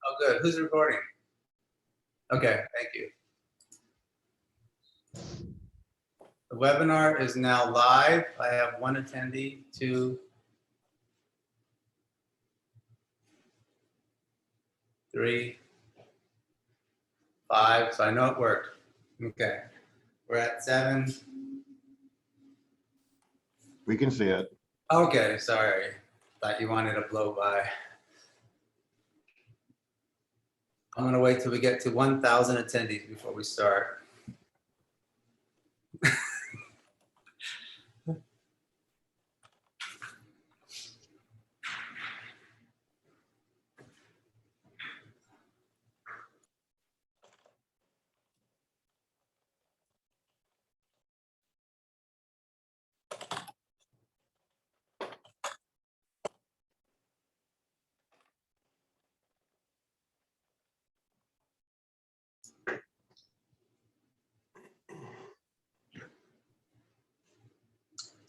Oh, good. Who's recording? Okay, thank you. The webinar is now live. I have one attendee, 2, 3, 5. So I know it worked. Okay, we're at 7. We can see it. Okay, sorry. Thought you wanted to blow by. I'm gonna wait till we get to 1,000 attendees before we start.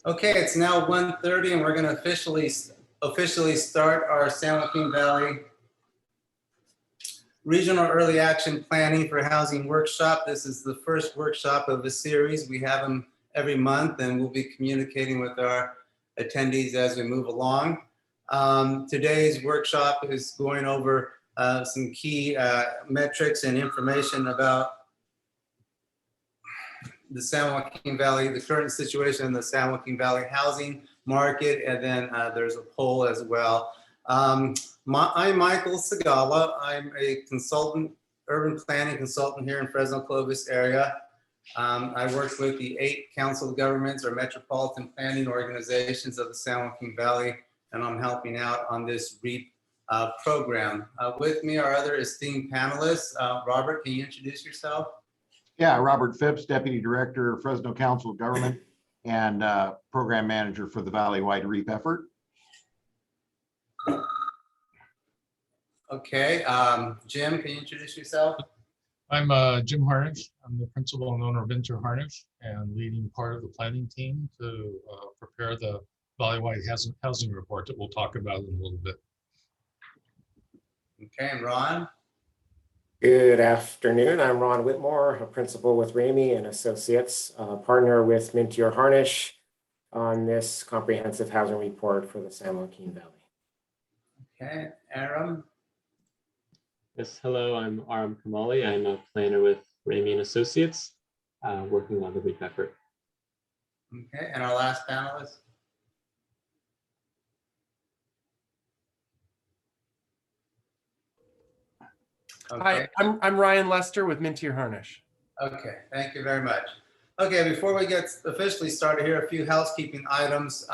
Okay, it's now 1:30 and we're going to officially start our San Joaquin Valley Regional Early Action Planning for Housing Workshop. This is the first workshop of a series. We have them every month and we'll be communicating with our attendees as we move along. Today's workshop is going over some key metrics and information about the San Joaquin Valley, the current situation in the San Joaquin Valley housing market, and then there's a poll as well. I'm Michael Segala. I'm a consultant, urban planning consultant here in Fresno Clovis area. I work with the 8 council of governments or metropolitan planning organizations of the San Joaquin Valley, and I'm helping out on this REAP program. With me are other esteemed panelists. Robert, can you introduce yourself? Yeah, Robert Phipps, Deputy Director, Fresno Council of Government, and Program Manager for the Valley-wide REAP effort. Okay, Jim, can you introduce yourself? I'm Jim Harnish. I'm the principal and owner of Venture Harnish and leading part of the planning team to prepare the Valley-wide housing report that we'll talk about in a little bit. Okay, and Ron? Good afternoon. I'm Ron Whitmore, a principal with Ramey and Associates, partner with Mintier Harnish on this comprehensive housing report for the San Joaquin Valley. Okay, Aram? Yes, hello, I'm Aram Kamali. I'm a planner with Ramey and Associates, working on the REAP effort. Okay, and our last panelist? Okay. Hi, I'm Ryan Lester with Mintier Harnish. Okay, thank you very much. Okay, before we get officially started here, a few housekeeping items.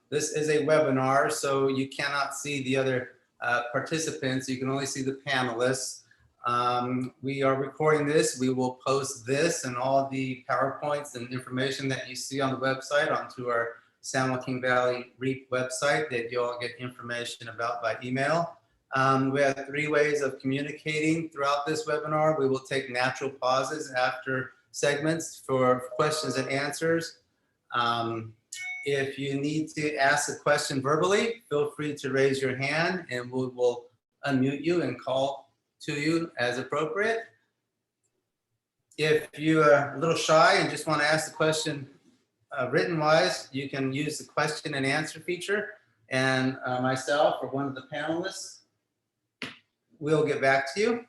This is a webinar, so you cannot see the other participants. You can only see the panelists. We are recording this. We will post this and all the PowerPoints and information that you see on the website onto our San Joaquin Valley REAP website that you all get information about by email. We have 3 ways of communicating throughout this webinar. We will take natural pauses after segments for questions and answers. If you need to ask a question verbally, feel free to raise your hand and we will unmute you and call to you as appropriate. If you are a little shy and just want to ask the question written wise, you can use the question and answer feature, and myself or one of the panelists we'll get back to you.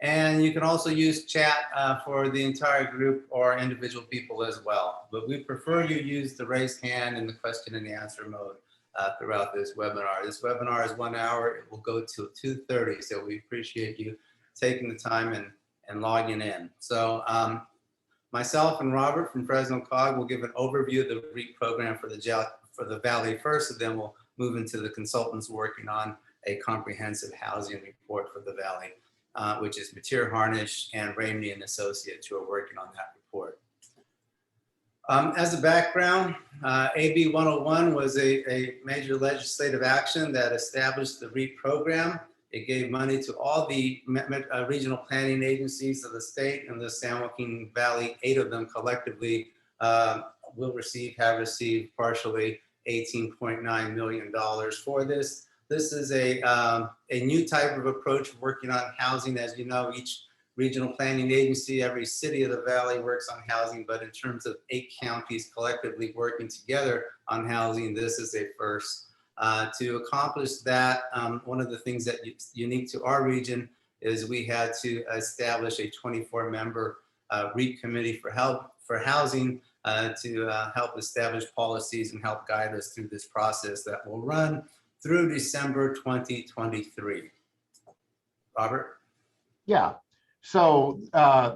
And you can also use chat for the entire group or individual people as well. But we prefer you use the raised hand and the question and answer mode throughout this webinar. This webinar is 1 hour. It will go till 2:30. So we appreciate you taking the time and logging in. So myself and Robert from Fresno COG will give an overview of the REAP program for the Valley first, and then we'll move into the consultants working on a comprehensive housing report for the Valley, which is Mintier Harnish and Ramey and Associates who are working on that report. As a background, AB 101 was a major legislative action that established the REAP program. It gave money to all the regional planning agencies of the state and the San Joaquin Valley. 8 of them collectively have received partially $18.9 million for this. This is a new type of approach working on housing. As you know, each regional planning agency, every city of the valley works on housing, but in terms of 8 counties collectively working together on housing, this is a first. To accomplish that, one of the things that unique to our region is we had to establish a 24-member REAP committee for housing to help establish policies and help guide us through this process that will run through December 2023. Robert? Yeah. So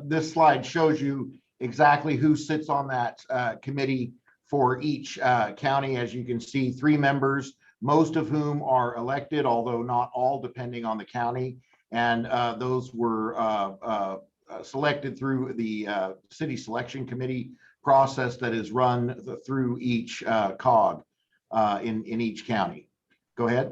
this slide shows you exactly who sits on that committee for each county. As you can see, 3 members, most of whom are elected, although not all, depending on the county. And those were selected through the city selection committee process that is run through each COG in each county. Go ahead.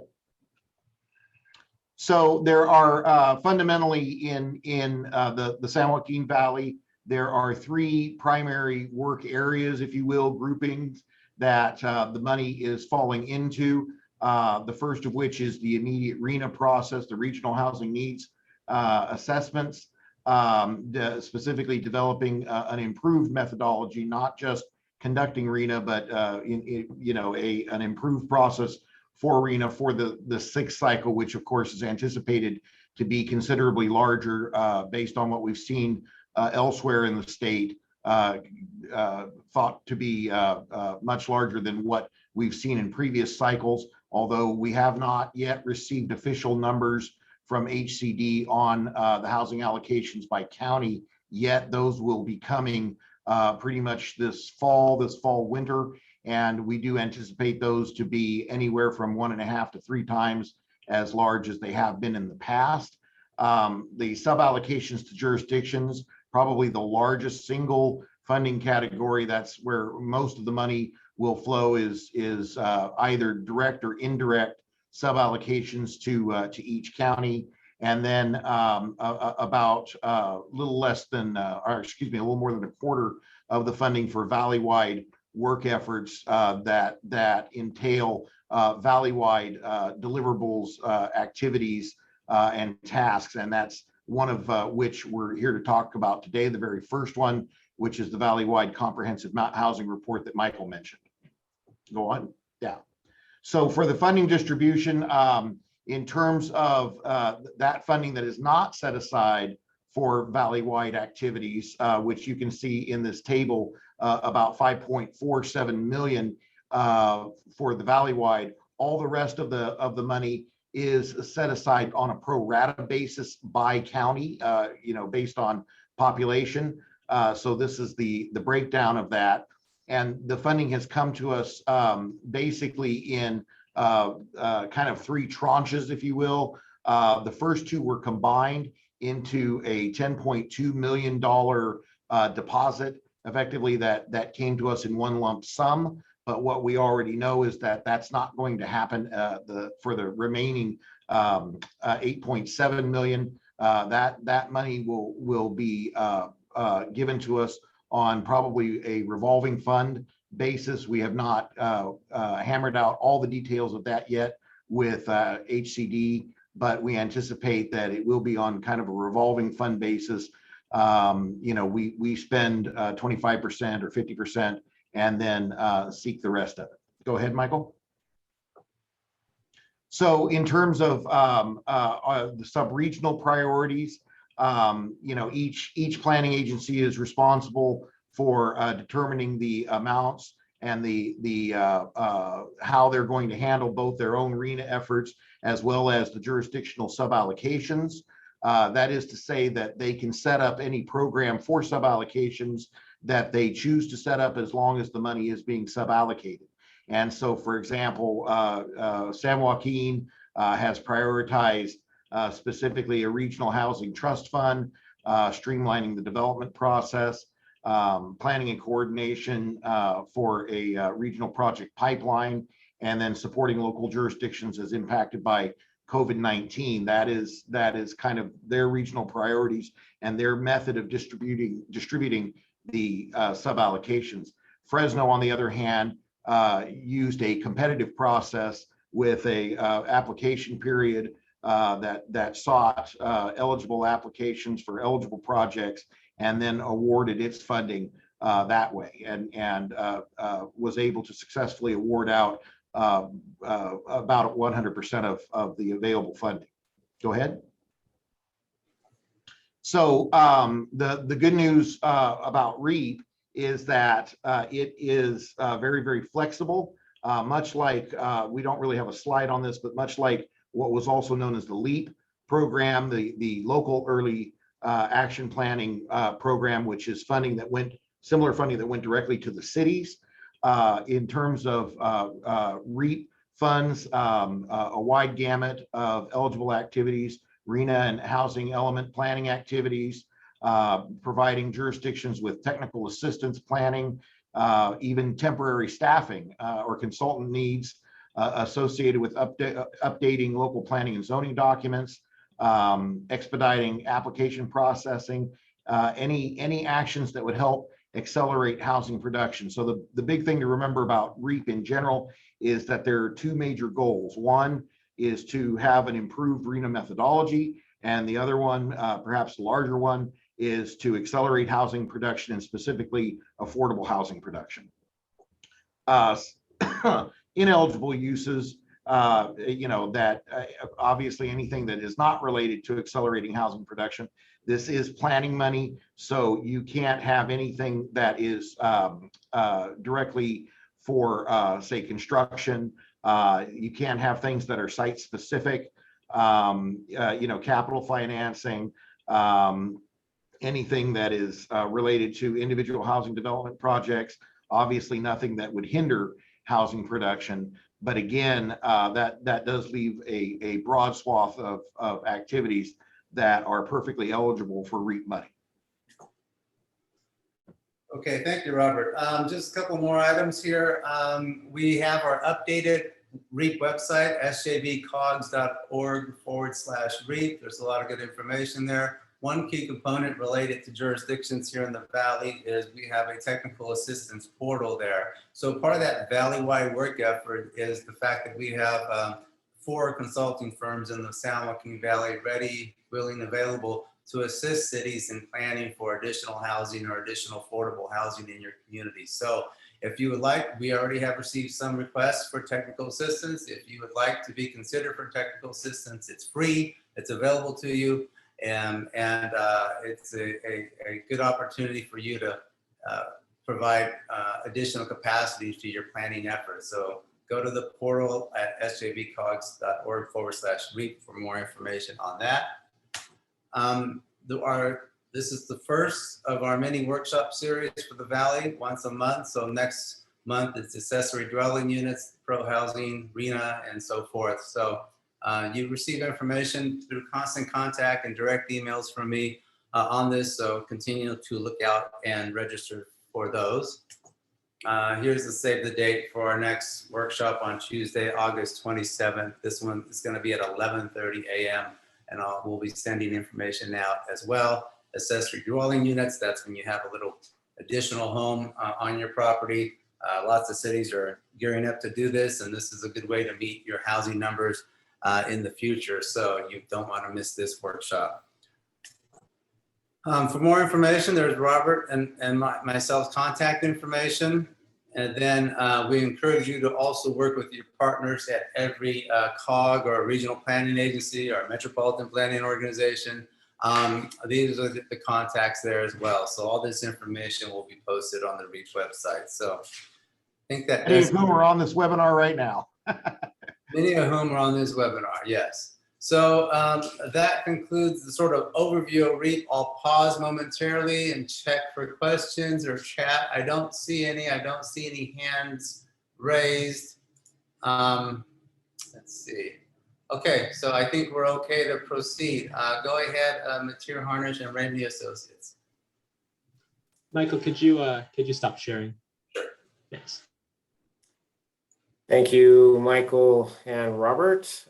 So there are fundamentally in the San Joaquin Valley, there are 3 primary work areas, if you will, groupings that the money is falling into. The first of which is the immediate RHNA process, the regional housing needs assessments, specifically developing an improved methodology, not just conducting RHNA, but an improved process for RHNA for the 6th cycle, which of course is anticipated to be considerably larger based on what we've seen elsewhere in the state, thought to be much larger than what we've seen in previous cycles, although we have not yet received official numbers from HCD on the housing allocations by county yet. Those will be coming pretty much this fall, winter. And we do anticipate those to be anywhere from 1.5 to 3 times as large as they have been in the past. The sub-allocations to jurisdictions, probably the largest single funding category, that's where most of the money will flow, is either direct or indirect sub-allocations to each county. And then about a little more than a quarter of the funding for valley-wide work efforts that entail valley-wide deliverables, activities, and tasks. And that's one of which we're here to talk about today, the very first one, which is the valley-wide comprehensive housing report that Michael mentioned. Go on. Yeah. So for the funding distribution, in terms of that funding that is not set aside for valley-wide activities, which you can see in this table, about 5.47 million for the valley-wide. All the rest of the money is set aside on a pro rata basis by county, based on population. So this is the breakdown of that. And the funding has come to us basically in kind of 3 tranches, if you will. The first 2 were combined into a $10.2 million deposit, effectively that came to us in one lump sum. But what we already know is that that's not going to happen for the remaining 8.7 million. That money will be given to us on probably a revolving fund basis. We have not hammered out all the details of that yet with HCD, but we anticipate that it will be on kind of a revolving fund basis. We spend 25% or 50% and then seek the rest of it. Go ahead, Michael. So in terms of the sub-regional priorities, each planning agency is responsible for determining the amounts and the how they're going to handle both their own RHNA efforts as well as the jurisdictional sub-allocations. That is to say that they can set up any program for sub-allocations that they choose to set up as long as the money is being sub-allocated. And so, for example, San Joaquin has prioritized specifically a regional housing trust fund, streamlining the development process, planning and coordination for a regional project pipeline, and then supporting local jurisdictions as impacted by COVID-19. That is kind of their regional priorities and their method of distributing the sub-allocations. Fresno, on the other hand, used a competitive process with a application period that sought eligible applications for eligible projects and then awarded its funding that way, and was able to successfully award out about 100% of the available funding. Go ahead. So the good news about REAP is that it is very, very flexible, much like, we don't really have a slide on this, but much like what was also known as the LEAP program, the local early action planning program, which is funding that went, similar funding that went directly to the cities. In terms of REAP funds, a wide gamut of eligible activities, RENA and housing element planning activities, providing jurisdictions with technical assistance planning, even temporary staffing or consultant needs associated with updating local planning and zoning documents, expediting application processing, any actions that would help accelerate housing production. So the big thing to remember about REAP in general is that there are two major goals. One is to have an improved RENA methodology, and the other one, perhaps the larger one, is to accelerate housing production and specifically affordable housing production. Ineligible uses, that obviously anything that is not related to accelerating housing production. This is planning money, so you can't have anything that is directly for, say, construction. You can't have things that are site specific, capital financing, anything that is related to individual housing development projects. Obviously, nothing that would hinder housing production. But again, that does leave a broad swath of activities that are perfectly eligible for REAP money. Okay, thank you, Robert. Just a couple more items here. We have our updated REAP website, sjbcogs.org/REAP. There's a lot of good information there. One key component related to jurisdictions here in the Valley is we have a technical assistance portal there. So part of that Valley-wide work effort is the fact that we have 4 consulting firms in the San Joaquin Valley ready, willing, available to assist cities in planning for additional housing or additional affordable housing in your community. So if you would like, we already have received some requests for technical assistance. If you would like to be considered for technical assistance, it's free, it's available to you. And it's a good opportunity for you to provide additional capacity to your planning efforts. So go to the portal at sjbcogs.org/REAP for more information on that. This is the first of our mini workshop series for the Valley, once a month. So next month it's accessory dwelling units, pro housing, RENA, and so forth. So you receive information through constant contact and direct emails from me on this, so continue to look out and register for those. Here's the save the date for our next workshop on Tuesday, August 27th. This one is going to be at 11:30 a.m. and we'll be sending information out as well. Accessory dwelling units, that's when you have a little additional home on your property. Lots of cities are gearing up to do this, and this is a good way to meet your housing numbers in the future, so you don't want to miss this workshop. For more information, there's Robert and myself's contact information. And then we encourage you to also work with your partners at every COG or regional planning agency or metropolitan planning organization. These are the contacts there as well. So all this information will be posted on the REAP website. So I think that Many of whom are on this webinar right now. Many of whom are on this webinar, yes. So that concludes the sort of overview of REAP. I'll pause momentarily and check for questions or chat. I don't see any hands raised. Let's see. Okay, so I think we're okay to proceed. Go ahead, Material Harnish and Ramey Associates. Michael, could you stop sharing? Sure. Thanks. Thank you, Michael and Robert.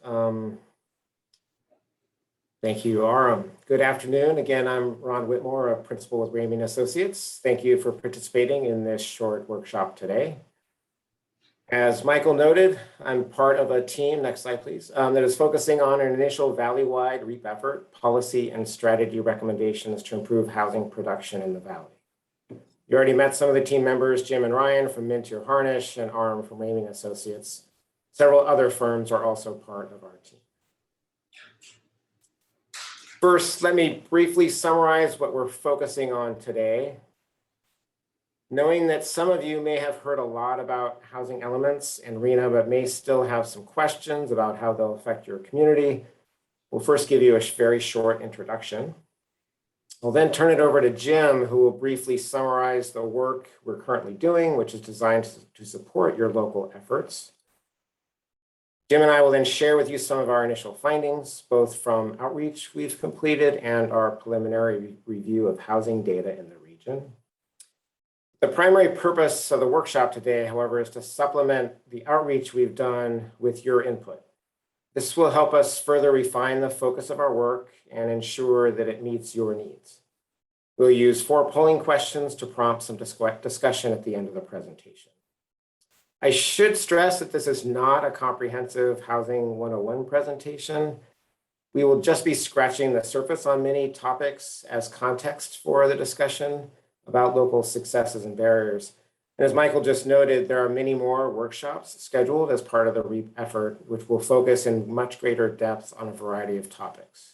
Thank you, Aram. Good afternoon. Again, I'm Ron Whitmore, a principal with Ramey Associates. Thank you for participating in this short workshop today. As Michael noted, I'm part of a team, next slide please, that is focusing on an initial valley-wide REAP effort, policy and strategy recommendations to improve housing production in the valley. You already met some of the team members, Jim and Ryan from Mintier Harnish and Aram from Ramey and Associates. Several other firms are also part of our team. First, let me briefly summarize what we're focusing on today. Knowing that some of you may have heard a lot about housing elements and RHNA, but may still have some questions about how they'll affect your community, we'll first give you a very short introduction. I'll then turn it over to Jim, who will briefly summarize the work we're currently doing, which is designed to support your local efforts. Jim and I will then share with you some of our initial findings, both from outreach we've completed and our preliminary review of housing data in the region. The primary purpose of the workshop today, however, is to supplement the outreach we've done with your input. This will help us further refine the focus of our work and ensure that it meets your needs. We'll use 4 polling questions to prompt some discussion at the end of the presentation. I should stress that this is not a comprehensive Housing 101 presentation. We will just be scratching the surface on many topics as context for the discussion about local successes and barriers. And as Michael just noted, there are many more workshops scheduled as part of the REAP effort, which will focus in much greater depth on a variety of topics.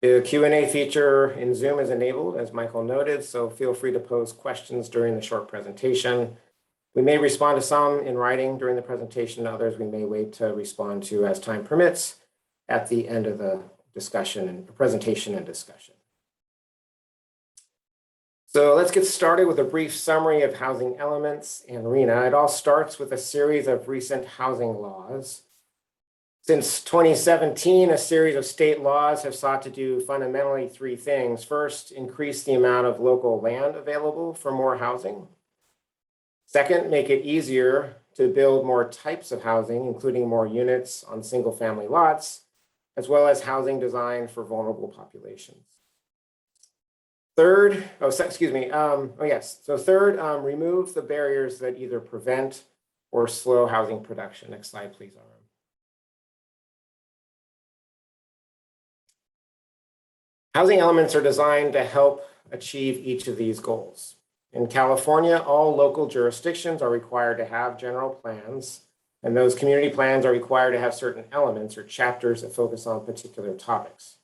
The Q&A feature in Zoom is enabled, as Michael noted, so feel free to pose questions during the short presentation. We may respond to some in writing during the presentation, others we may wait to respond to as time permits at the end of the discussion and presentation and discussion. So let's get started with a brief summary of housing elements and RHNA. It all starts with a series of recent housing laws. Since 2017, a series of state laws have sought to do fundamentally 3 things. First, increase the amount of local land available for more housing. Second, make it easier to build more types of housing, including more units on single-family lots, as well as housing designed for vulnerable populations. Third, remove the barriers that either prevent or slow housing production. Next slide, please, Aram. Housing elements are designed to help achieve each of these goals. In California, all local jurisdictions are required to have general plans, and those community plans are required to have certain elements or chapters that focus on particular topics.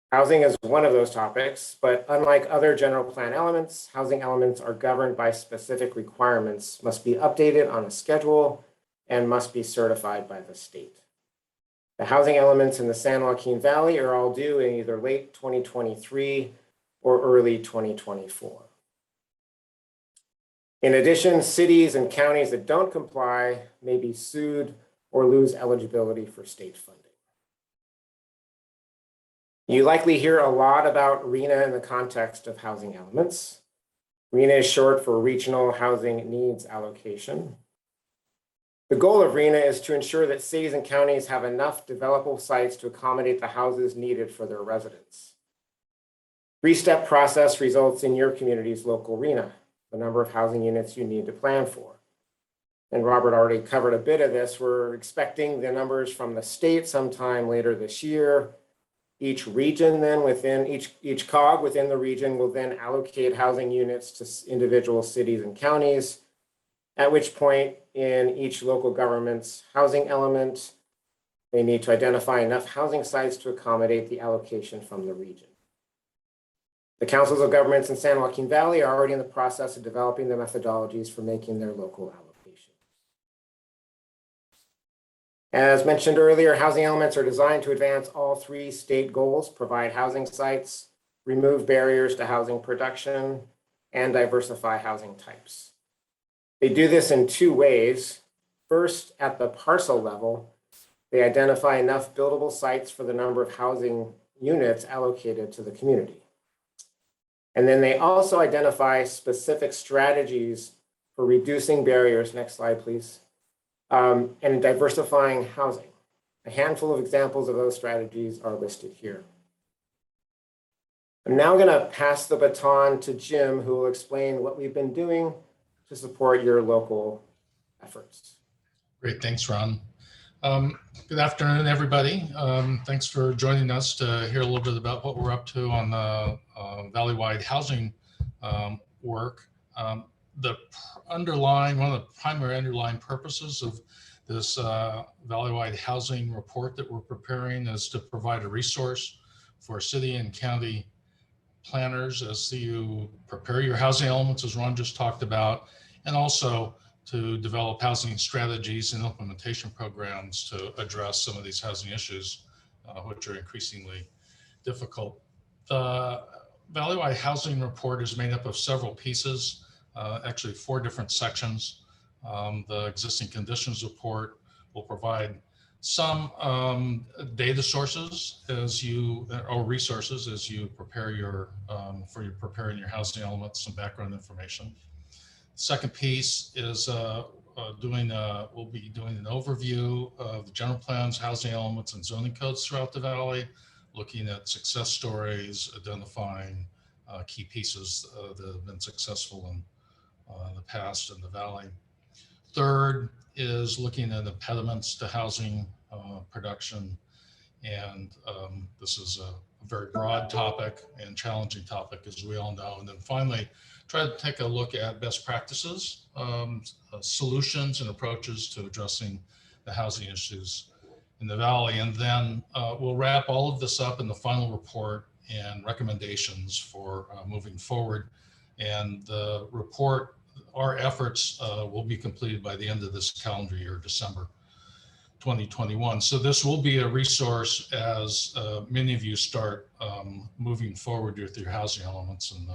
Housing is one of those topics, but unlike other general plan elements, housing elements are governed by specific requirements, must be updated on a schedule, and must be certified by the state. The housing elements in the San Joaquin Valley are all due in either late 2023 or early 2024. In addition, cities and counties that don't comply may be sued or lose eligibility for state funding. You likely hear a lot about RHNA in the context of housing elements. RHNA is short for Regional Housing Needs Allocation. The goal of RHNA is to ensure that cities and counties have enough developable sites to accommodate the houses needed for their residents. 3-step process results in your community's local RHNA, the number of housing units you need to plan for. And Robert already covered a bit of this. We're expecting the numbers from the state sometime later this year. Each region then within each COG within the region will then allocate housing units to individual cities and counties, at which point in each local government's housing element, they need to identify enough housing sites to accommodate the allocation from the region. The councils of governments in San Joaquin Valley are already in the process of developing the methodologies for making their local allocation. As mentioned earlier, housing elements are designed to advance all 3 state goals: provide housing sites, remove barriers to housing production, and diversify housing types. They do this in 2 ways. First, at the parcel level, they identify enough buildable sites for the number of housing units allocated to the community. And then they also identify specific strategies for reducing barriers. Next slide, please. And diversifying housing. A handful of examples of those strategies are listed here. I'm now going to pass the baton to Jim, who will explain what we've been doing to support your local efforts. Great, thanks, Ron. Good afternoon, everybody. Thanks for joining us to hear a little bit about what we're up to on the Valley-wide housing work. One of the primary underlying purposes of this Valley-wide housing report that we're preparing is to provide a resource for city and county planners as you prepare your housing elements, as Ron just talked about, and also to develop housing strategies and implementation programs to address some of these housing issues, which are increasingly difficult. The Valley-wide housing report is made up of several pieces, actually 4 different sections. The existing conditions report will provide some data sources or resources as you prepare preparing your housing elements, some background information. Second piece is we'll be doing an overview of the general plans, housing elements, and zoning codes throughout the Valley, looking at success stories, identifying key pieces that have been successful in the past in the Valley. Third is looking at impediments to housing production. And this is a very broad topic and challenging topic, as we all know. And then finally, try to take a look at best practices, solutions and approaches to addressing the housing issues in the Valley. And then we'll wrap all of this up in the final report and recommendations for moving forward. And the report, our efforts will be completed by the end of this calendar year, December 2021. So this will be a resource as many of you start moving forward with your housing elements in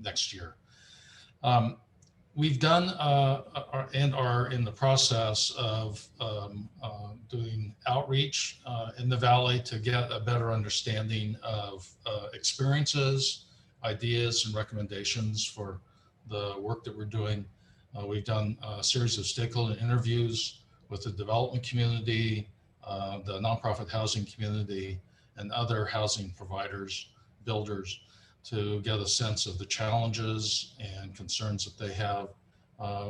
next year. We've done and are in the process of doing outreach in the Valley to get a better understanding of experiences, ideas, and recommendations for the work that we're doing. We've done a series of stakeholder interviews with the development community, the nonprofit housing community, and other housing providers, builders, to get a sense of the challenges and concerns that they have.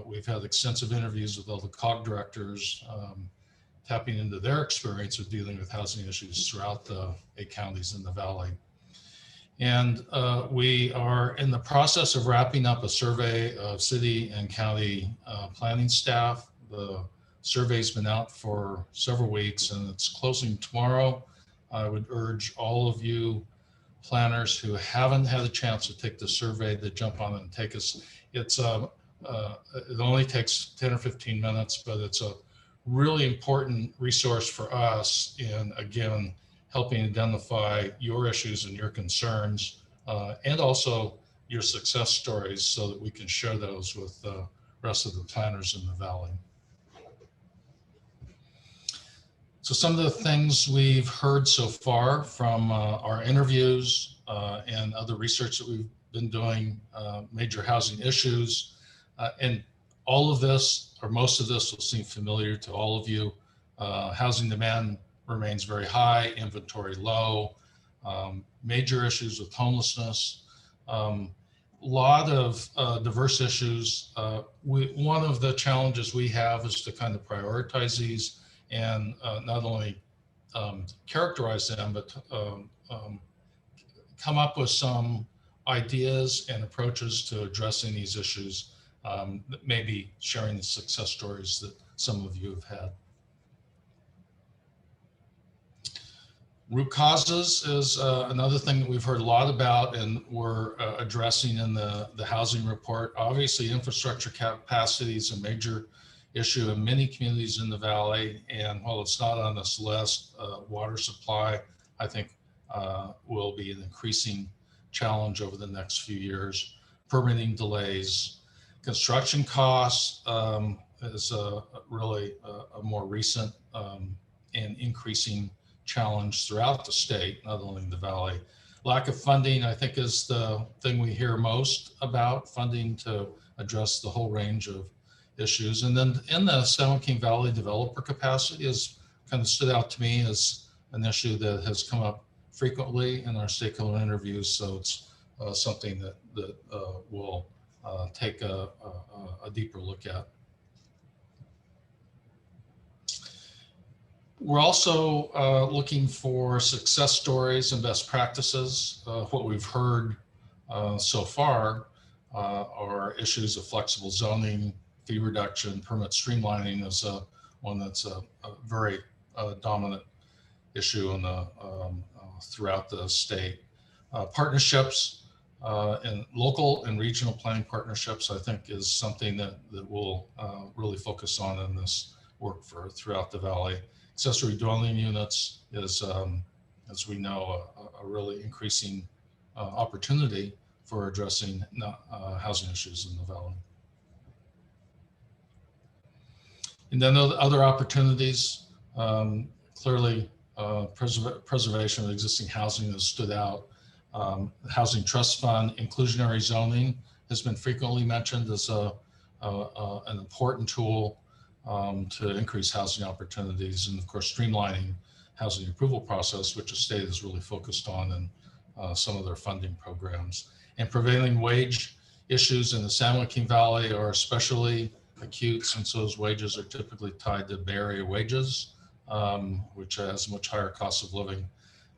We've had extensive interviews with all the COG directors, tapping into their experience of dealing with housing issues throughout the 8 counties in the Valley. And we are in the process of wrapping up a survey of city and county planning staff. The survey's been out for several weeks and it's closing tomorrow. I would urge all of you planners who haven't had a chance to take the survey to jump on it and take us. It only takes 10 or 15 minutes, but it's a really important resource for us in, again, helping identify your issues and your concerns, and also your success stories so that we can share those with the rest of the planners in the Valley. So some of the things we've heard so far from our interviews and other research that we've been doing, major housing issues, and all of this, or most of this, will seem familiar to all of you. Housing demand remains very high, inventory low, major issues with homelessness, lot of diverse issues. One of the challenges we have is to kind of prioritize these and not only characterize them, but come up with some ideas and approaches to addressing these issues, maybe sharing the success stories that some of you have had. Root causes is another thing that we've heard a lot about and we're addressing in the housing report. Obviously, infrastructure capacity is a major issue in many communities in the Valley. And while it's not on this list, water supply, I think, will be an increasing challenge over the next few years. Permitting delays, construction costs is really a more recent and increasing challenge throughout the state, not only in the Valley. Lack of funding, I think, is the thing we hear most about, funding to address the whole range of issues. And then in the San Joaquin Valley, developer capacity has kind of stood out to me as an issue that has come up frequently in our stakeholder interviews. So it's something that we'll take a deeper look at. We're also looking for success stories and best practices. What we've heard so far are issues of flexible zoning, fee reduction, permit streamlining is one that's a very dominant issue in the, throughout the state. Partnerships and local and regional planning partnerships, I think, is something that we'll really focus on in this work for throughout the valley. Accessory dwelling units is, as we know, a really increasing opportunity for addressing housing issues in the valley. And then other opportunities, clearly preservation of existing housing has stood out. Housing trust fund, inclusionary zoning has been frequently mentioned as an important tool to increase housing opportunities, and of course streamlining housing approval process, which the state is really focused on in some of their funding programs. And prevailing wage issues in the San Joaquin Valley are especially acute, since those wages are typically tied to Bay Area wages, which has much higher cost of living.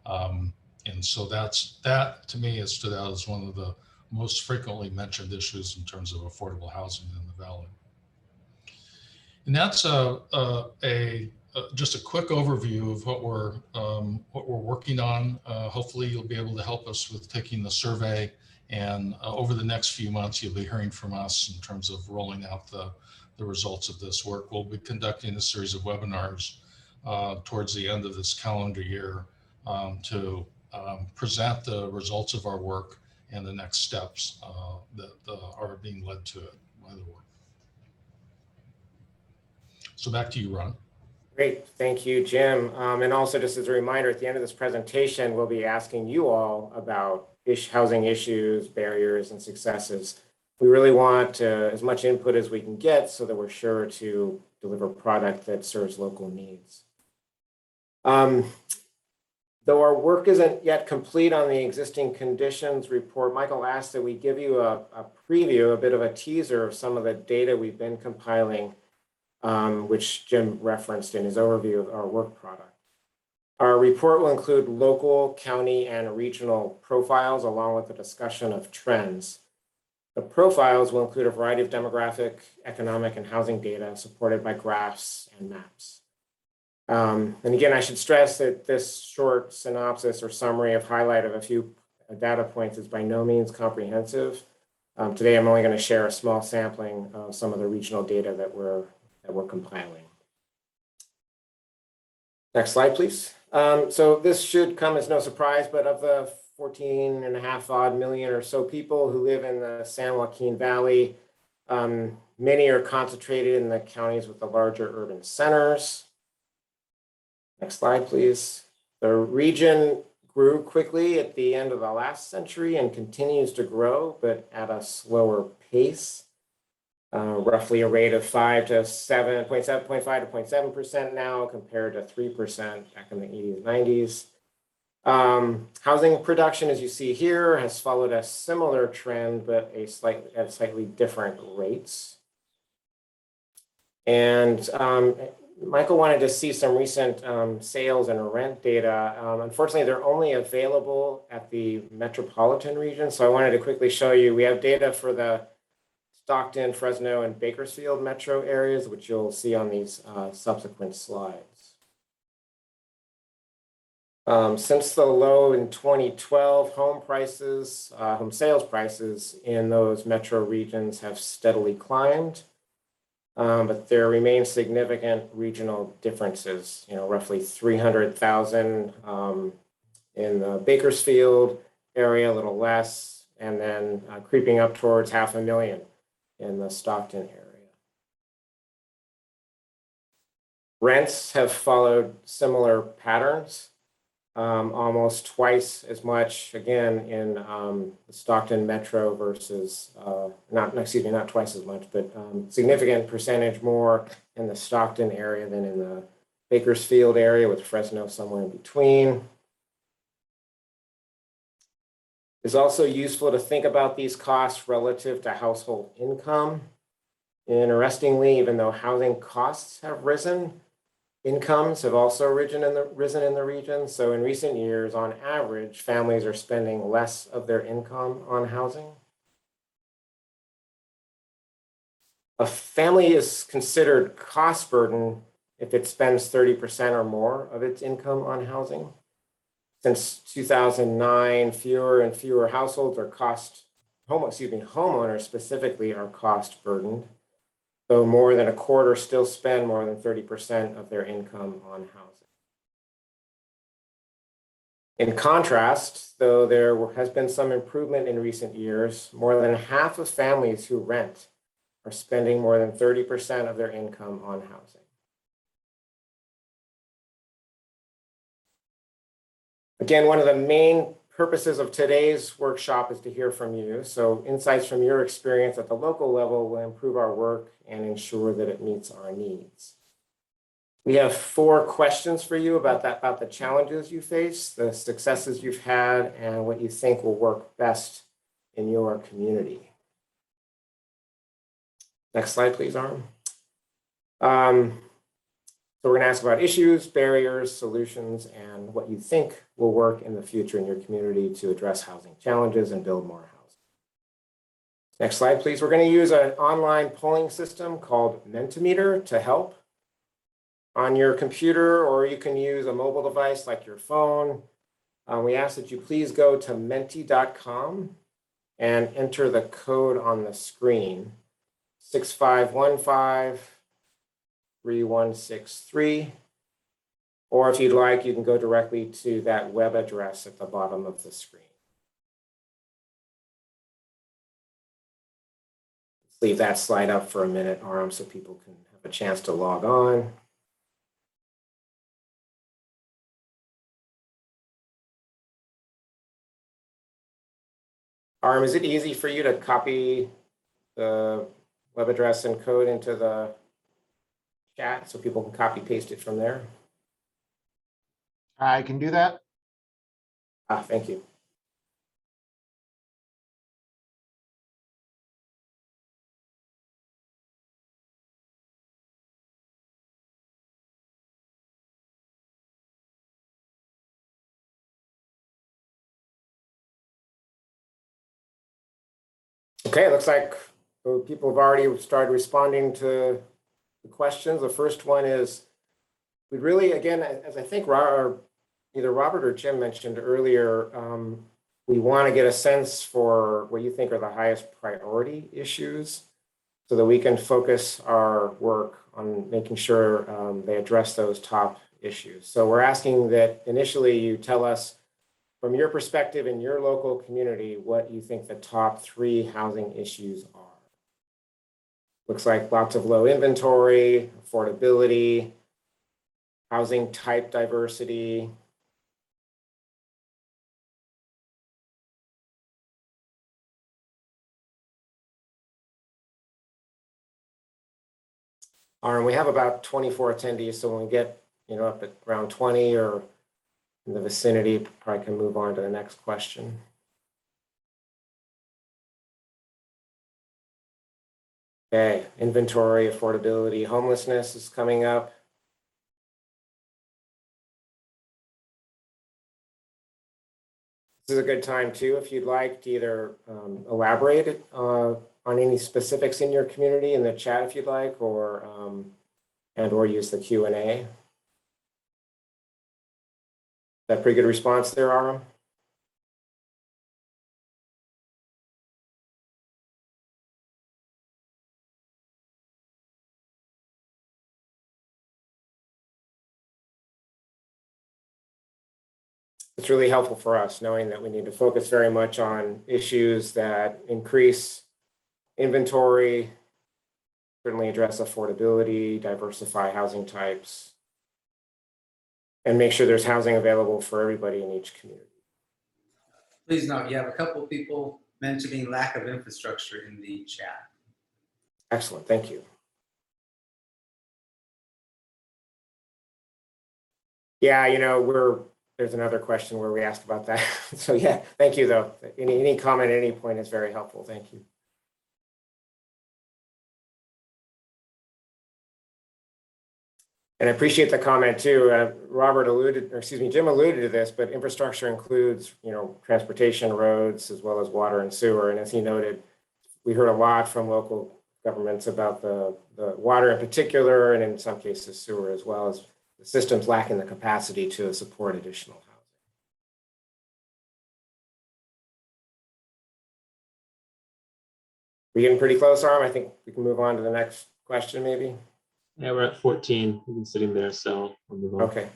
And so that to me has stood out as one of the most frequently mentioned issues in terms of affordable housing in the valley. And that's just a quick overview of what we're working on. Hopefully you'll be able to help us with taking the survey, and over the next few months you'll be hearing from us in terms of rolling out the results of this work. We'll be conducting a series of webinars towards the end of this calendar year to present the results of our work and the next steps that are being led to it by the work. So back to you, Ron. Great, thank you, Jim. And also just as a reminder, at the end of this presentation, we'll be asking you all about housing issues, barriers, and successes. We really want as much input as we can get so that we're sure to deliver a product that serves local needs. Though our work isn't yet complete on the existing conditions report, Michael asked that we give you a preview, a bit of a teaser of some of the data we've been compiling, which Jim referenced in his overview of our work product. Our report will include local, county, and regional profiles, along with a discussion of trends. The profiles will include a variety of demographic, economic, and housing data supported by graphs and maps. And again, I should stress that this short synopsis or summary of highlight of a few data points is by no means comprehensive. Today, I'm only going to share a small sampling of some of the regional data that we're compiling. Next slide, please. So this should come as no surprise, but of the 14.5 odd million or so people who live in the San Joaquin Valley, many are concentrated in the counties with the larger urban centers. Next slide, please. The region grew quickly at the end of the last century and continues to grow, but at a slower pace. Roughly a rate of 0.5 to 0.7% now, compared to 3% back in the 80s, 90s. Housing production, as you see here, has followed a similar trend, but at slightly different rates. And Michael wanted to see some recent sales and rent data. Unfortunately, they're only available at the metropolitan region. So I wanted to quickly show you, we have data for the Stockton, Fresno, and Bakersfield metro areas, which you'll see on these subsequent slides. Since the low in 2012, home sales prices in those metro regions have steadily climbed, but there remain significant regional differences. Roughly 300,000 in the Bakersfield area, a little less, and then creeping up towards 500,000 in the Stockton area. Rents have followed similar patterns, almost twice as much, again, in the Stockton metro versus, not twice as much, but significant percentage more in the Stockton area than in the Bakersfield area, with Fresno somewhere in between. It's also useful to think about these costs relative to household income. Interestingly, even though housing costs have risen, Incomes have also risen in the region. So in recent years, on average, families are spending less of their income on housing. A family is considered cost burden if it spends 30% or more of its income on housing. Since 2009, fewer and fewer households are homeowners specifically are cost burdened, though more than a quarter still spend more than 30% of their income on housing. In contrast, though there has been some improvement in recent years, more than half of families who rent are spending more than 30% of their income on housing. Again, one of the main purposes of today's workshop is to hear from you. So insights from your experience at the local level will improve our work and ensure that it meets our needs. We have 4 questions for you about the challenges you face, the successes you've had, and what you think will work best in your community. Next slide, please, Arm. So we're going to ask about issues, barriers, solutions, and what you think will work in the future in your community to address housing challenges and build more housing. Next slide, please. We're going to use an online polling system called Mentimeter to help on your computer, or you can use a mobile device like your phone. We ask that you please go to menti.com and enter the code on the screen, 6515-3163. Or if you'd like, you can go directly to that web address at the bottom of the screen. Let's leave that slide up for a minute, Aram, so people can have a chance to log on. Aram, is it easy for you to copy the web address and code into the chat so people can copy paste it from there? I can do that. Thank you. Okay, it looks like people have already started responding to the questions. The first one is, we really, again, as I think either Robert or Jim mentioned earlier, we want to get a sense for what you think are the highest priority issues so that we can focus our work on making sure they address those top issues. So we're asking that initially you tell us from your perspective in your local community what you think the top 3 housing issues are. Looks like lots of low inventory, affordability, housing type diversity. We have about 24 attendees, so when we get up at around 20 or in the vicinity, probably can move on to the next question. Okay, inventory, affordability, homelessness is coming up. This is a good time too, if you'd like to either elaborate on any specifics in your community in the chat if you'd like, or use the Q&A. That pretty good response there, Aram? It's really helpful for us knowing that we need to focus very much on issues that increase inventory, certainly address affordability, diversify housing types, and make sure there's housing available for everybody in each community. Please note, you have a couple of people mentioning lack of infrastructure in the chat. Excellent, thank you. Yeah, there's another question where we asked about that. So yeah, thank you though. Any comment at any point is very helpful, thank you. And I appreciate the comment too. Jim alluded to this, but infrastructure includes, transportation, roads, as well as water and sewer. And as he noted, we heard a lot from local governments about the water in particular, and in some cases sewer, as well as the systems lacking the capacity to support additional housing. We're getting pretty close, Arm. I think we can move on to the next question, maybe. Yeah, we're at 14. We've been sitting there, so we'll move on. Okay.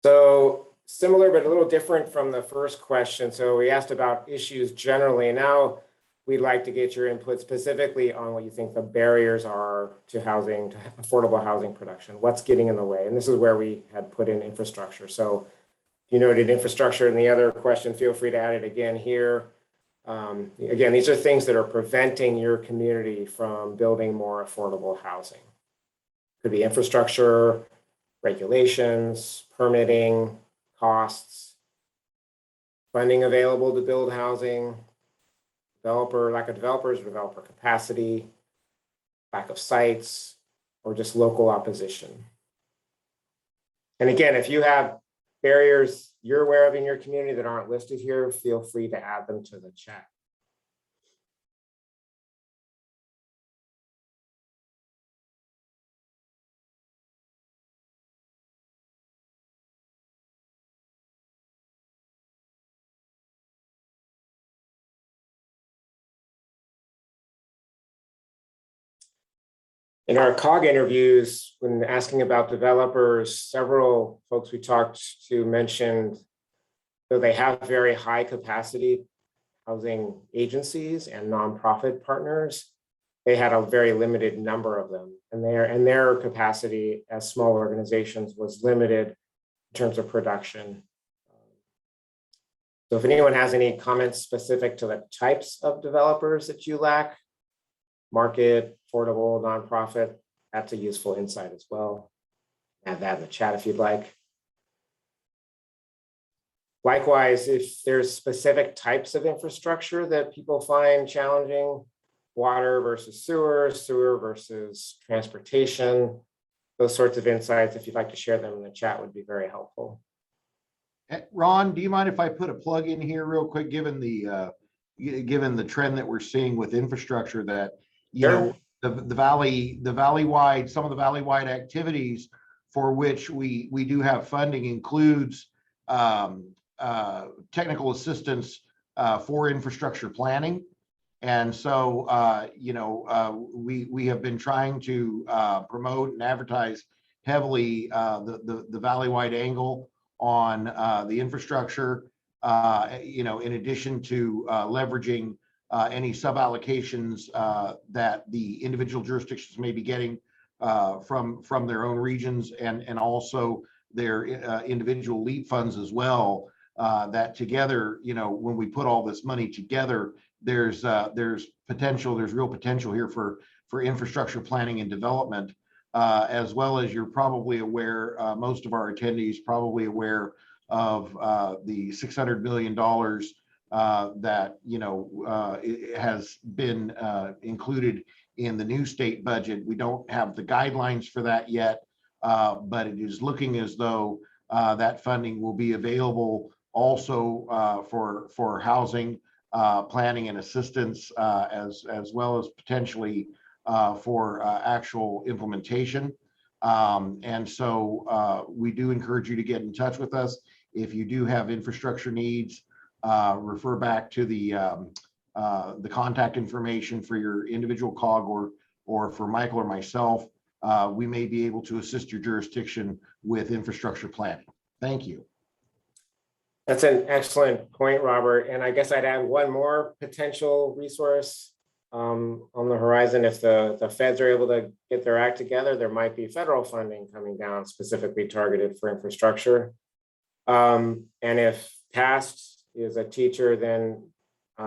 So similar, but a little different from the first question. So we asked about issues generally. Now we'd like to get your input specifically on what you think the barriers are to housing, to affordable housing production. What's getting in the way? And this is where we had put in infrastructure. So you noted infrastructure in the other question. Feel free to add it again here. Again, these are things that are preventing your community from building more affordable housing. Could be infrastructure, regulations, permitting, costs, funding available to build housing, lack of developers, developer capacity, lack of sites, or just local opposition. And again, if you have barriers you're aware of in your community that aren't listed here, feel free to add them to the chat. In our COG interviews, when asking about developers, several folks we talked to mentioned that they have very high capacity housing agencies and nonprofit partners. They had a very limited number of them, and their capacity as small organizations was limited in terms of production. So if anyone has any comments specific to the types of developers that you lack, market, affordable, nonprofit, that's a useful insight as well. Add that in the chat if you'd like. Likewise, if there's specific types of infrastructure that people find challenging, water versus sewer, sewer versus transportation, those sorts of insights, if you'd like to share them in the chat, would be very helpful. Ron, do you mind if I put a plug in here real quick, given the trend that we're seeing with infrastructure, that Sure. the valley-wide, some of the valley-wide activities for which we do have funding includes technical assistance for infrastructure planning. And so, we have been trying to promote and advertise heavily the valley-wide angle on the infrastructure, in addition to leveraging any sub-allocations that the individual jurisdictions may be getting from their own regions, and also their individual LEAP funds as well. That together, when we put all this money together, there's real potential here for infrastructure planning and development, as well as you're probably aware, most of our attendees probably aware of the $600 million that has been included in the new state budget. We don't have the guidelines for that yet, but it is looking as though that funding will be available also for housing planning and assistance, as well as potentially for actual implementation. And so we do encourage you to get in touch with us if you do have infrastructure needs. Refer back to the contact information for your individual COG or for Michael or myself. We may be able to assist your jurisdiction with infrastructure planning. Thank you. That's an excellent point, Robert. And I guess I'd add one more potential resource on the horizon. If the feds are able to get their act together, there might be federal funding coming down specifically targeted for infrastructure. And if past is a teacher, then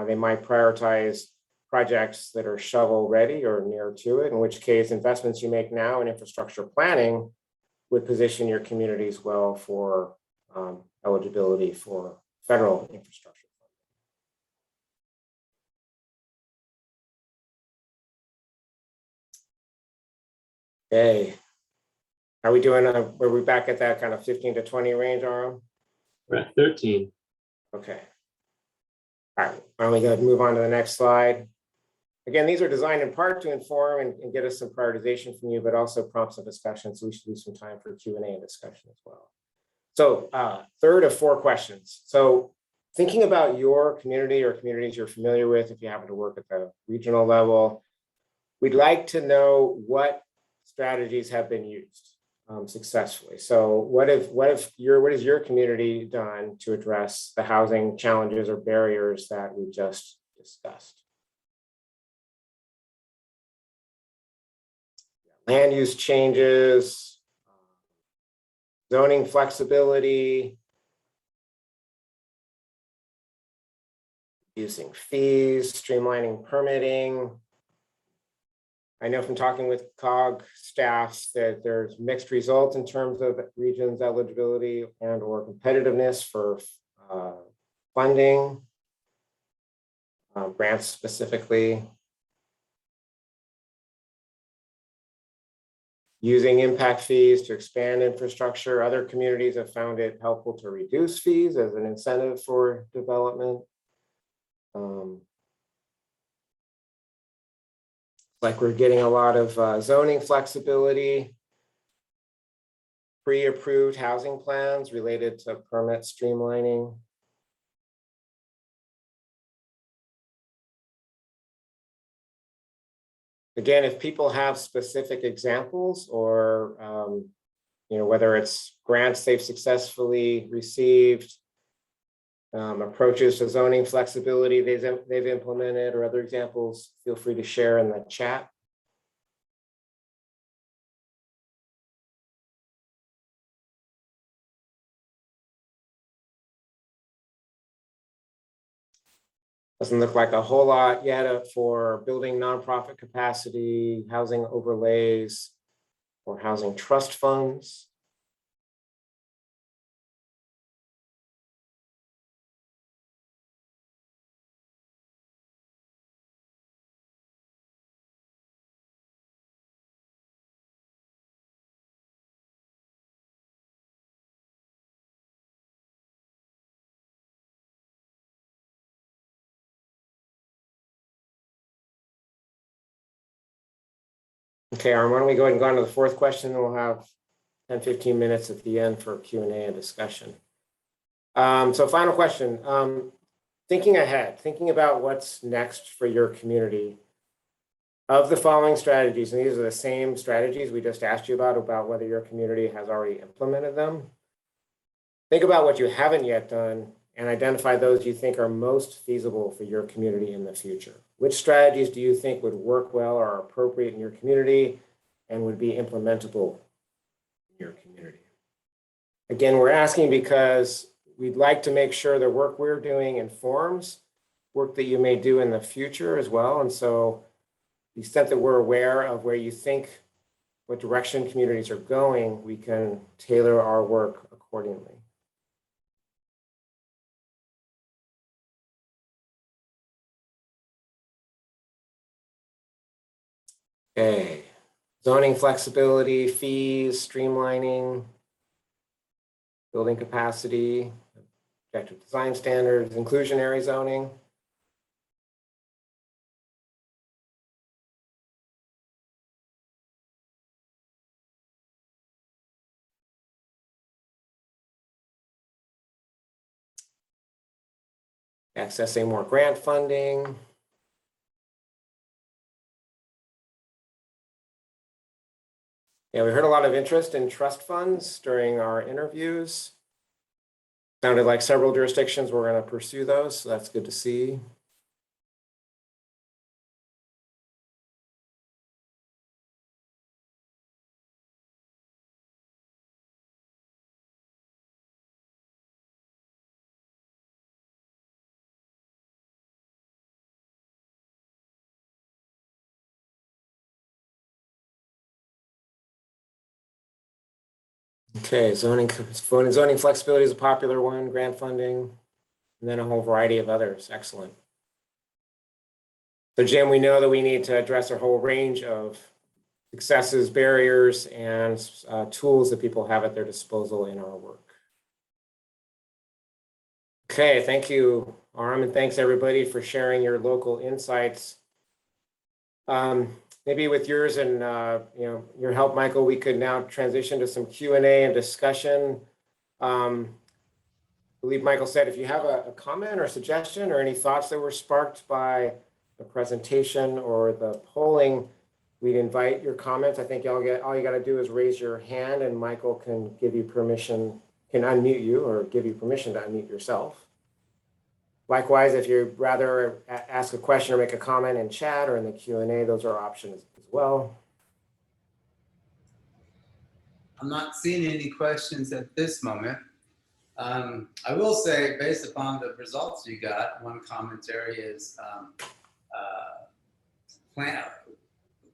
they might prioritize projects that are shovel ready or near to it, in which case investments you make now in infrastructure planning would position your communities well for eligibility for federal infrastructure. Okay. Are we doing, were we back at that kind of 15 to 20 range, Aram? We're at 13. Okay. All right, why don't we go ahead and move on to the next slide. Again, these are designed in part to inform and get us some prioritization from you, but also prompt some discussion. So we should leave some time for Q&A and discussion as well. So third of 4 questions. So thinking about your community or communities you're familiar with, if you happen to work at the regional level, we'd like to know what strategies have been used successfully. So what has your community done to address the housing challenges or barriers that we just discussed? Land use changes, zoning flexibility, using fees, streamlining permitting. I know from talking with COG staffs that there's mixed results in terms of regions eligibility and or competitiveness for funding, grants specifically. Using impact fees to expand infrastructure. Other communities have found it helpful to reduce fees as an incentive for development. Like we're getting a lot of zoning flexibility, pre-approved housing plans related to permit streamlining. Again, if people have specific examples or whether it's grants they've successfully received, approaches to zoning flexibility they've implemented, or other examples, feel free to share in the chat. Doesn't look like a whole lot yet for building nonprofit capacity, housing overlays, or housing trust funds. Okay, Aaron, why don't we go ahead and go on to the 4th question, and we'll have 10, 15 minutes at the end for Q&A and discussion. So final question, thinking ahead, thinking about what's next for your community, of the following strategies, and these are the same strategies we just asked you about whether your community has already implemented them. Think about what you haven't yet done and identify those you think are most feasible for your community in the future. Which strategies do you think would work well or are appropriate in your community and would be implementable in your community? Again, we're asking because we'd like to make sure the work we're doing informs work that you may do in the future as well. And so the extent that we're aware of where you think, what direction communities are going, we can tailor our work accordingly. Okay, zoning flexibility, fees, streamlining, building capacity, objective design standards, inclusionary zoning. Accessing more grant funding. Yeah, we heard a lot of interest in trust funds during our interviews. Sounded like several jurisdictions were going to pursue those, so that's good to see. Okay, zoning flexibility is a popular one, grant funding, and then a whole variety of others. Excellent. So Jim, we know that we need to address a whole range of successes, barriers, and tools that people have at their disposal in our work. Okay, thank you, Aram, and thanks everybody for sharing your local insights. Maybe with yours and your help, Michael, we could now transition to some Q&A and discussion. I believe Michael said if you have a comment or suggestion or any thoughts that were sparked by the presentation or the polling, we'd invite your comments. I think all you got to do is raise your hand and Michael can give you permission, can unmute you or give you permission to unmute yourself. Likewise, if you'd rather ask a question or make a comment in chat or in the Q&A, those are options as well. I'm not seeing any questions at this moment. I will say, based upon the results you got, one commentary is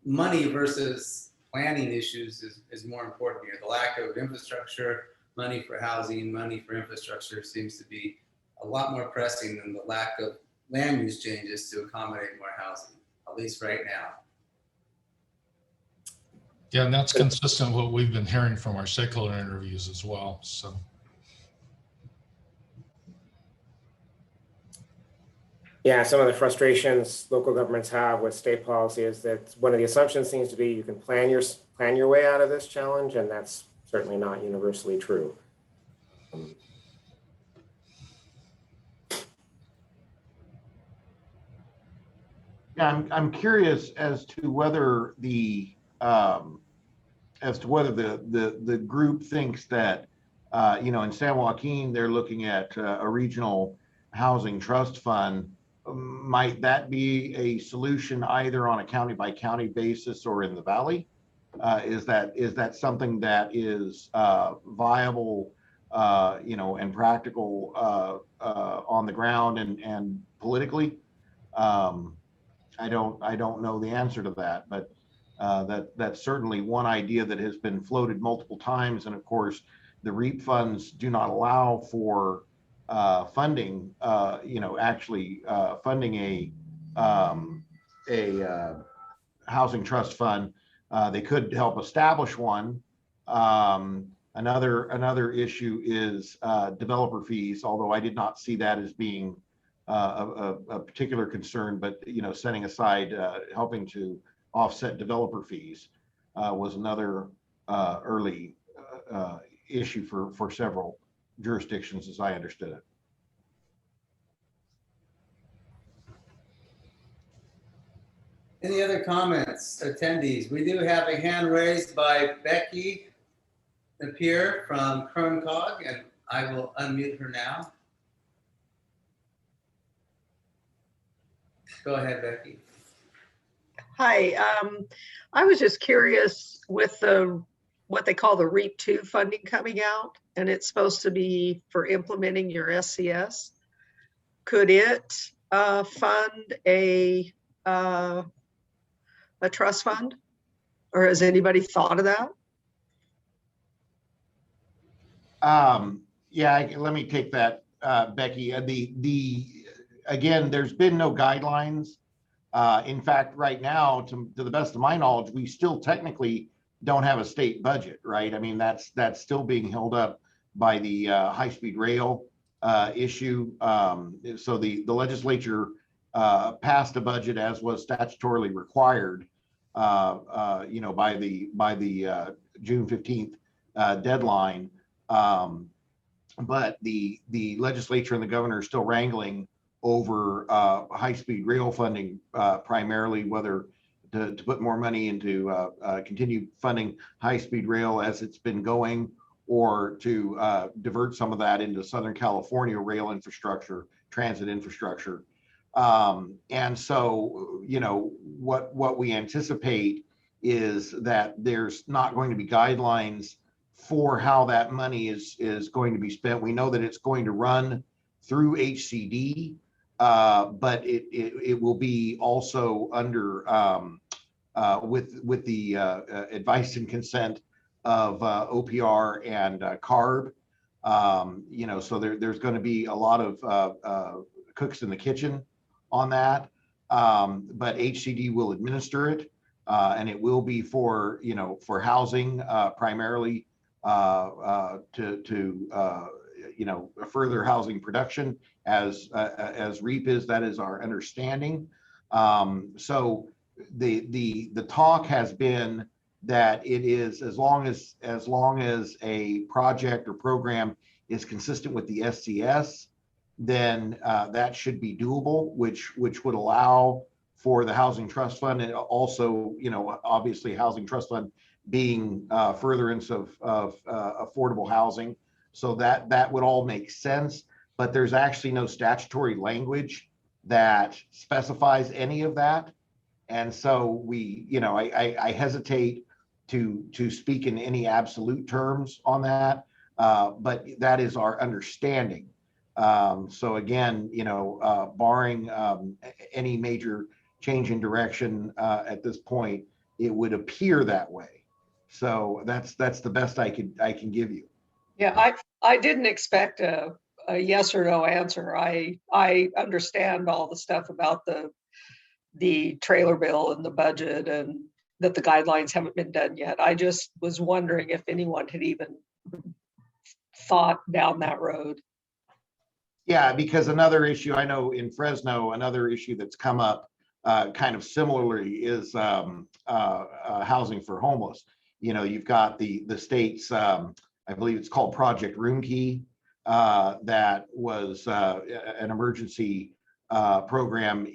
money versus planning issues is more important here. The lack of infrastructure, money for housing, money for infrastructure seems to be a lot more pressing than the lack of land use changes to accommodate more housing, at least right now. Yeah, and that's consistent with what we've been hearing from our stakeholder interviews as well. So. Yeah, some of the frustrations local governments have with state policy is that one of the assumptions seems to be you can plan your way out of this challenge, and that's certainly not universally true. Yeah, I'm curious as to whether the group thinks that in San Joaquin they're looking at a regional housing trust fund. Might that be a solution either on a county by county basis or in the valley? Is that something that is viable, and practical on the ground and politically? I don't know the answer to that, but that's certainly one idea that has been floated multiple times. And of course, the REAP funds do not allow for funding, actually funding a housing trust fund. They could help establish one. Another issue is developer fees, although I did not see that as being a particular concern, but setting aside helping to offset developer fees was another early issue for several jurisdictions, as I understood it. Any other comments, attendees? We do have a hand raised by Becky Napier from Kern Cog, and I will unmute her now. Go ahead, Becky. Hi, I was just curious with what they call the REAP 2 funding coming out, and it's supposed to be for implementing your SCS. Could it fund a trust fund, or has anybody thought of that? Yeah, let me take that, Becky. Again, there's been no guidelines. In fact, right now, to the best of my knowledge, we still technically don't have a state budget, right? I mean, that's still being held up by the high-speed rail issue. So the legislature passed a budget as was statutorily required, by the June 15th deadline. But the legislature and the governor are still wrangling over high-speed rail funding, primarily whether to put more money into continue funding high-speed rail as it's been going, or to divert some of that into Southern California rail infrastructure, transit infrastructure. And so, what we anticipate is that there's not going to be guidelines for how that money is going to be spent. We know that it's going to run through HCD, but it will be also under with the advice and consent of OPR and CARB. So there's going to be a lot of cooks in the kitchen on that, but HCD will administer it. and it will be for, for housing, primarily, to further housing production as REAP is. That is our understanding. So the talk has been that it is, as long as a project or program is consistent with the SCS, then that should be doable, which would allow for the Housing Trust Fund, and also, obviously Housing Trust Fund being furtherance of affordable housing. So that would all make sense, but there's actually no statutory language that specifies any of that. And so I hesitate to speak in any absolute terms on that, but that is our understanding. So again, barring any major change in direction at this point, it would appear that way. So that's the best I can give you. Yeah, I didn't expect a yes or no answer. I understand all the stuff about the trailer bill and the budget, and that the guidelines haven't been done yet. I just was wondering if anyone had even thought down that road. Yeah, because another issue I know in Fresno, another issue that's come up kind of similarly is housing for homeless. You've got the state's, I believe it's called Project Room Key, that was an emergency program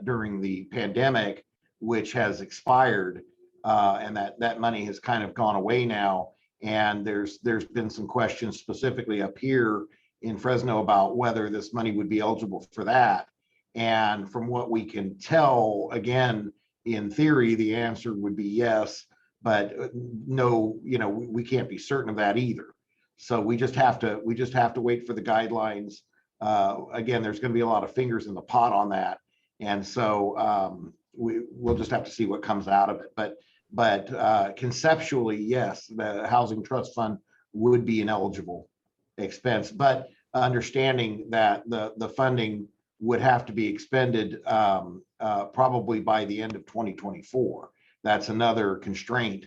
during the pandemic, which has expired, and that money has kind of gone away now. And there's been some questions specifically up here in Fresno about whether this money would be eligible for that. And from what we can tell, again, in theory, the answer would be yes, but no, we can't be certain of that either. So we just have to wait for the guidelines. Again, there's going to be a lot of fingers in the pot on that, and so we'll just have to see what comes out of it. But conceptually, yes, the Housing Trust Fund would be an eligible expense, but understanding that the funding would have to be expended probably by the end of 2024. That's another constraint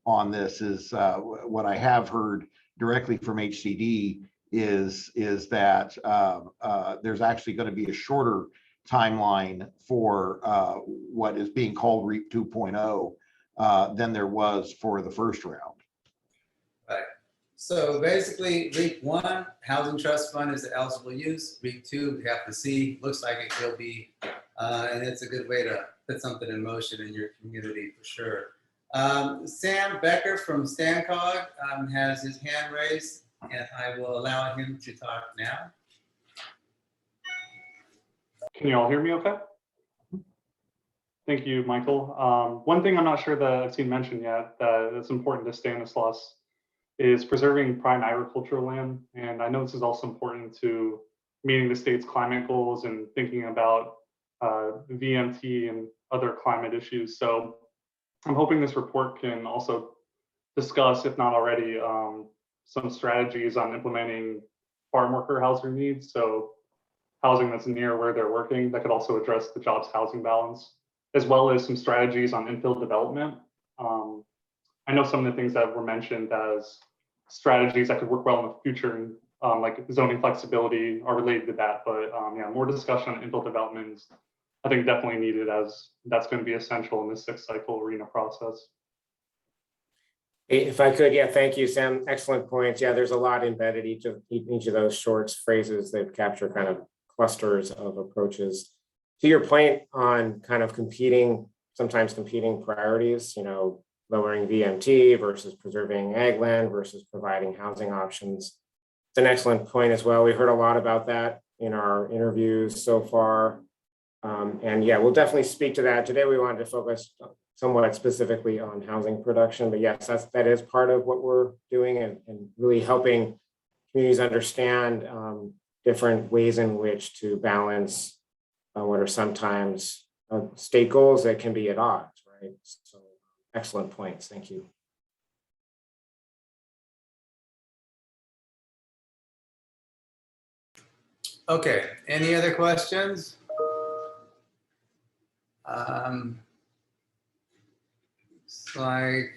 on this. Is what I have heard directly from HCD is that there's actually going to be a shorter timeline for what is being called REAP 2.0 than there was for the first round. Right. So basically, REAP 1, Housing Trust Fund is the eligible use. REAP 2, we have to see. Looks like it will be, and it's a good way to put something in motion in your community for sure. Sam Becker from StanCog has his hand raised, and I will allow him to talk now. Can you all hear me okay? Thank you, Michael. One thing I'm not sure that I've seen mentioned yet that is important to Stanislaus is preserving prime agricultural land. And I know this is also important to meeting the state's climate goals and thinking about VMT and other climate issues. So I'm hoping this report can also discuss, if not already, some strategies on implementing farm worker housing needs. So housing that's near where they're working that could also address the jobs housing balance, as well as some strategies on infill development. I know some of the things that were mentioned as strategies that could work well in the future, like zoning flexibility, are related to that. But yeah, more discussion on infill development is, I think, definitely needed, as that's going to be essential in the 6th cycle arena process. If I could, yeah, thank you, Sam. Excellent points. Yeah, there's a lot embedded each of those short phrases that capture kind of clusters of approaches. To your point on kind of sometimes competing priorities, lowering VMT versus preserving ag land versus providing housing options. It's an excellent point as well. We heard a lot about that in our interviews so far. And yeah, we'll definitely speak to that. Today, we wanted to focus somewhat specifically on housing production, but yes, that is part of what we're doing, and really helping communities understand different ways in which to balance what are sometimes state goals that can be at odds, right? So excellent points. Thank you. Okay, any other questions? like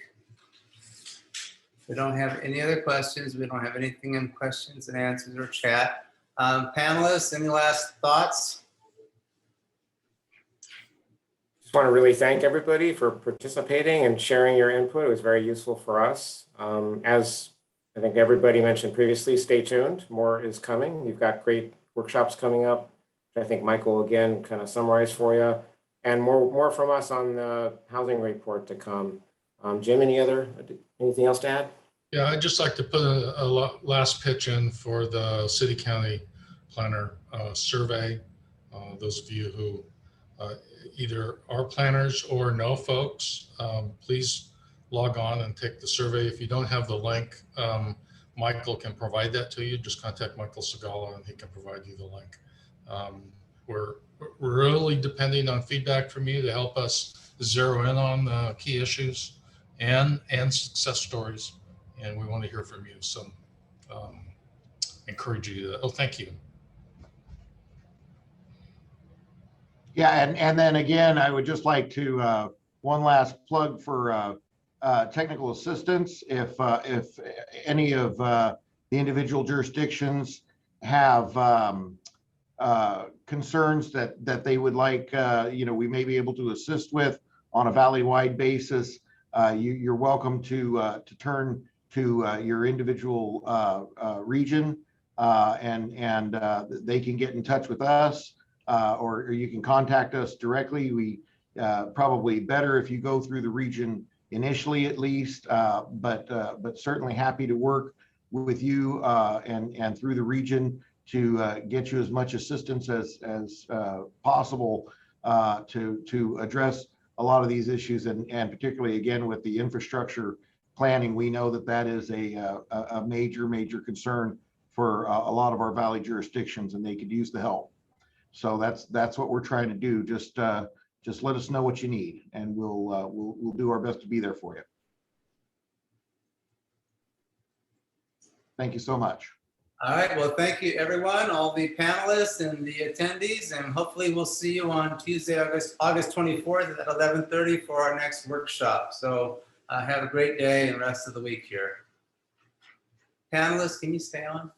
we don't have any other questions. We don't have anything in questions and answers or chat. Panelists, any last thoughts? Just want to really thank everybody for participating and sharing your input. It was very useful for us. As I think everybody mentioned previously, stay tuned. More is coming. You've got great workshops coming up. I think Michael again kind of summarized for you, and more from us on the housing report to come. Jim, anything else to add? Yeah, I'd just like to put a last pitch in for the city county planner survey. Those of you who either are planners or know folks, please log on and take the survey. If you don't have the link, Michael can provide that to you. Just contact Michael Segala and he can provide you the link. We're really depending on feedback from you to help us zero in on the key issues and success stories. And we want to hear from you. So encourage you to, thank you. Yeah, and then again, I would just like to one last plug for technical assistance. If any of the individual jurisdictions have concerns that they would like, we may be able to assist with on a valley-wide basis, you're welcome to turn to your individual region, and they can get in touch with us, or you can contact us directly. We probably better if you go through the region initially, at least, but certainly happy to work with you and through the region to get you as much assistance as possible to address a lot of these issues, and particularly again with the infrastructure planning. We know that is a major concern for a lot of our valley jurisdictions, and they could use the help. So that's what we're trying to do. Just let us know what you need, and we'll do our best to be there for you. Thank you so much. All right, well, thank you everyone, all the panelists and the attendees, and hopefully we'll see you on Tuesday, August 24th at 11:30 for our next workshop. So have a great day and rest of the week here. Panelists, can you stay on?